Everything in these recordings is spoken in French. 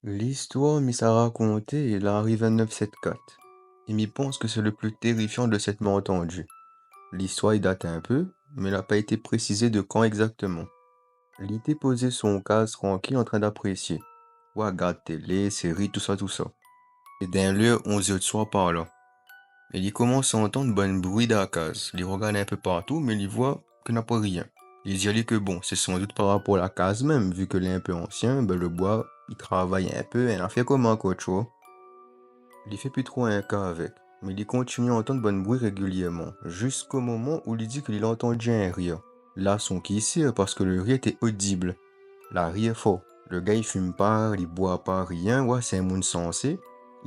L'histoire m'y s'a raconté, il arrive à 974. Il m'y pense que c'est le plus terrifiant de cette m'a entendu. L'histoire y date un peu, mais n'a pas été précisée de quand exactement. Il était posé son cas tranquille en train d'apprécier. Ou regarde télé, série, tout ça. Et d'un lieu, 11 heures de soir par là. Et il commence à entendre bon bruit dans la case. Il regarde un peu partout, mais il voit que n'a pas rien. Il dit allez que bon, c'est sans doute par rapport à la case même, vu que l'est un peu ancien, ben le bois, il travaille un peu, et il en fait comment quoi, tu vois. Il fait plus trop un cas avec, mais il continue à entendre bon bruit régulièrement, jusqu'au moment où il dit qu'il a entendu un rire. Là, son qui sait parce que le rire était audible. La rire fort. Le gars il fume pas, il boit pas, rien, ouais, c'est un monde sensé.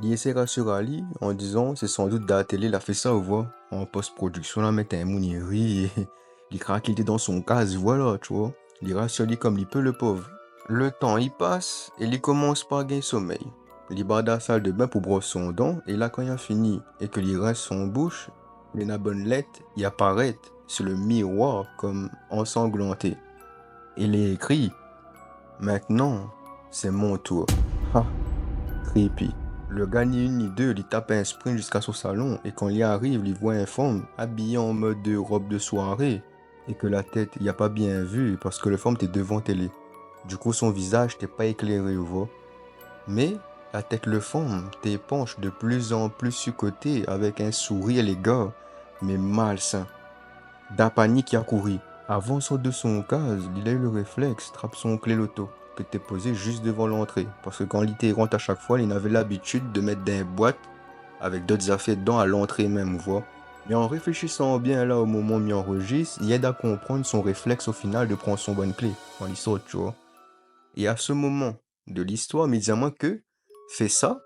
Il essaie de rassurer Ali en disant c'est sans doute de la télé, il a fait ça, ou vois. En post-production, là, mettre un monde, il rit et il craque, il était dans son cas, voilà, tu vois. Il rassure lui comme il peut, le pauvre. Le temps il passe et il commence par gagner sommeil. Il va dans la salle de bain pour brosser son dent et là quand il a fini et que il rince son bouche, les bonne lettre, il apparaît sur le miroir comme ensanglanté. Il est écrit maintenant, c'est mon tour. Ha, creepy. Le gars ni une ni deux, il tape un sprint jusqu'à son salon et quand il y arrive, il voit un femme habillé en mode de robe de soirée et que la tête, il a pas bien vu parce que le femme était devant télé. Du coup, son visage n'était pas éclairé, vous voyez. Mais la tête le fond t'épanche de plus en plus sur côté avec un sourire, les gars, mais malsain. Da panique qui a couru. Avançant de son case, il a eu le réflexe, trappe son clé loto, que t'es posé juste devant l'entrée. Parce que quand il rentre à chaque fois, il avait l'habitude de mettre des boîtes avec d'autres affaires dedans à l'entrée même, vous voyez. Mais en réfléchissant bien là au moment où il enregistre, il aide à comprendre son réflexe au final de prendre son bonne clé quand il saute, tu vois. Et à ce moment de l'histoire, mais dis-moi que fait ça,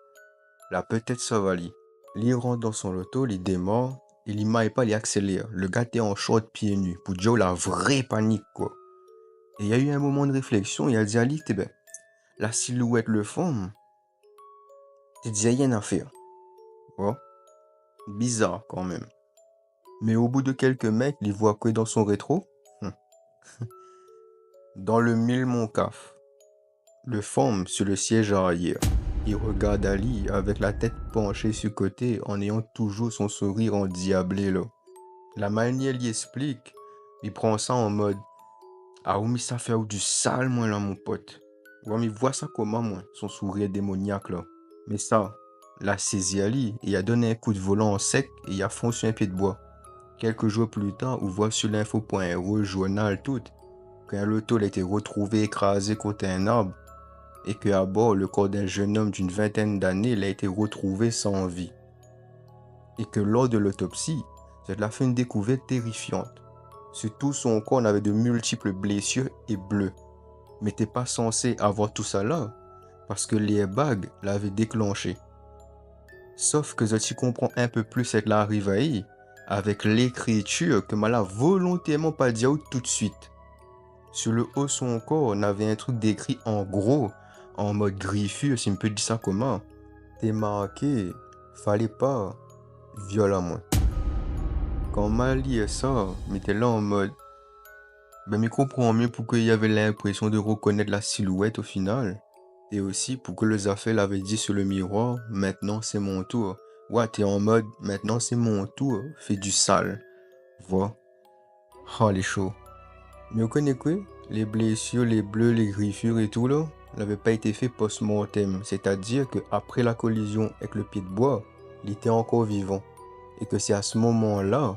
là peut-être ça va lui. Il rentre dans son loto, il démarre, et il m'aille pas, il accélère. Le gars était en short pieds nus, pour dire la vraie panique quoi. Et il y a eu un moment de réflexion, il a dit à Ali, ben, la silhouette le fond, il dit rien à faire. Ouais. Bizarre quand même. Mais au bout de quelques mètres, il voit que dans son rétro, dans le mille Moncaf, le forme sur le siège arrière. Il regarde Ali avec la tête penchée sur côté en ayant toujours son sourire endiablé là. La manière il explique, il prend ça en mode ah oui mais ça fait du sale moi là mon pote. Ouais mais vois ça comment moi, son sourire démoniaque là. Mais ça, l'a saisi Ali et a donné un coup de volant en sec et il a foncé un pied de bois. Quelques jours plus tard, on voit sur l'info.ro journal tout qu'un loto a été retrouvé écrasé contre un arbre et qu'à bord, le corps d'un jeune homme d'une vingtaine d'années a été retrouvé sans vie. Et que lors de l'autopsie, cela fait une découverte terrifiante. Sur tout son corps, on avait de multiples blessures et bleus. Mais t'es pas censé avoir tout ça là, parce que l'airbag l'avait déclenché. Sauf que tu comprends un peu plus avec l'arrivée avec l'écriture que m'a volontairement pas dit tout de suite. Sur le haut de son corps, on avait un truc décrit en gros, en mode griffure, si on peut dire ça comment. T'es marqué, fallait pas, violemment. Quand Mali est ça, mais t'es là en mode, ben mais comprends mieux pourquoi il y avait l'impression de reconnaître la silhouette au final. Et aussi pour que le Zafel avait dit sur le miroir, maintenant c'est mon tour. Ouais, t'es en mode, maintenant c'est mon tour, fais du sale. Vois. Oh, les chauds. Mais on connaît quoi? Les blessures, les bleus, les griffures et tout là, n'avaient pas été fait post-mortem. C'est-à-dire que après la collision avec le pied de bois, il était encore vivant. Et que c'est à ce moment-là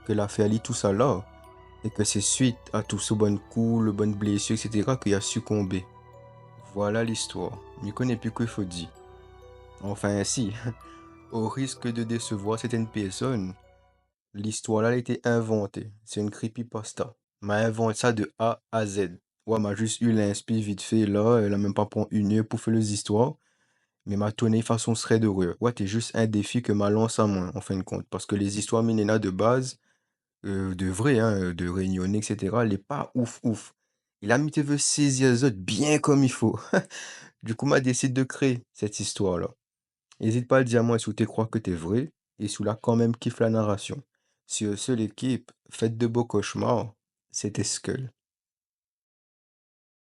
que l'affaire lit tout ça là. Et que c'est suite à tout ce bon coup, le bonne blessure, etc. qu'il a succombé. Voilà l'histoire. Je ne connais plus qu'il faut dire. Enfin, si, au risque de décevoir certaines personnes, l'histoire là a été inventée. C'est une creepypasta. M'a inventé ça de A à Z. Ouais, m'a juste eu l'inspi vite fait là. Elle a même pas pris une heure pour faire les histoires. Mais m'a tourné façon serait de rire. Ouais, t'es juste un défi que m'a lancé à moi, en fin de compte. Parce que les histoires minéna de base, de vrai, hein, de réunionnais, etc., elle est pas ouf ouf. Il a mis tes veux saisir les autres bien comme il faut. Du coup, m'a décidé de créer cette histoire-là. N'hésite pas à dire à moi si tu crois que t'es vrai et si là quand même kiffe la narration. Sur ce, l'équipe, faites de beaux cauchemars. C'était Skull.